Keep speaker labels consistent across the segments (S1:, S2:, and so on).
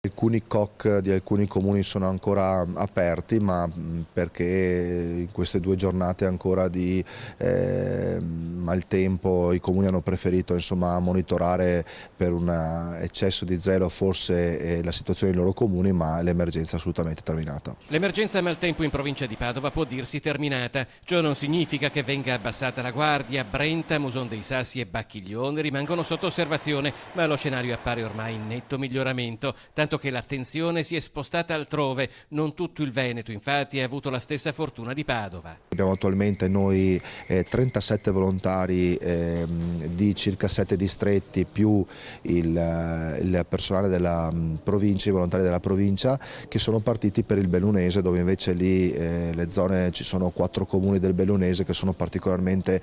S1: Alcuni COC di alcuni comuni sono ancora aperti, ma perché in queste 2 giornate ancora di maltempo i comuni hanno preferito monitorare per un eccesso di zelo forse la situazione dei loro comuni, ma l'emergenza è assolutamente terminata.
S2: L'emergenza maltempo in provincia di Padova può dirsi terminata. Ciò non significa che venga abbassata la guardia. Brenta, Muson dei Sassi e Bacchiglione rimangono sotto osservazione, ma lo scenario appare ormai in netto miglioramento, tanto che l'attenzione si è spostata altrove. Non tutto il Veneto, infatti, ha avuto la stessa fortuna di Padova.
S1: Abbiamo attualmente noi 37 volontari di circa 7 distretti più il personale della provincia, i volontari della provincia che sono partiti per il Bellunese, dove invece lì le zone, ci sono 4 comuni del Bellunese che sono particolarmente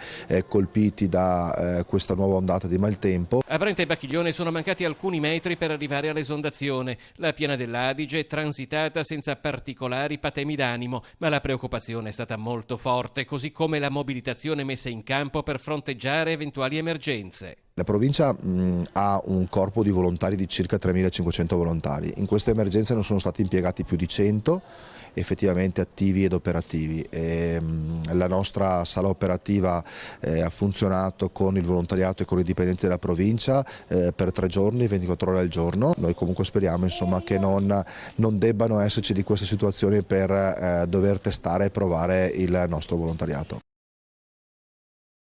S1: colpiti da questa nuova ondata di maltempo.
S2: A Brenta e Bacchiglione sono mancati alcuni metri per arrivare all'esondazione. La piana dell'Adige è transitata senza particolari patemi d'animo, ma la preoccupazione è stata molto forte, così come la mobilitazione messa in campo per fronteggiare eventuali emergenze.
S1: La provincia ha un corpo di volontari di circa 3.500 volontari. In queste emergenze non sono stati impiegati più di 100 effettivamente attivi ed operativi. La nostra sala operativa ha funzionato con il volontariato e con i dipendenti della provincia per 3 giorni, 24 ore al giorno. Noi comunque speriamo che non debbano esserci di queste situazioni per dover testare e provare il nostro volontariato.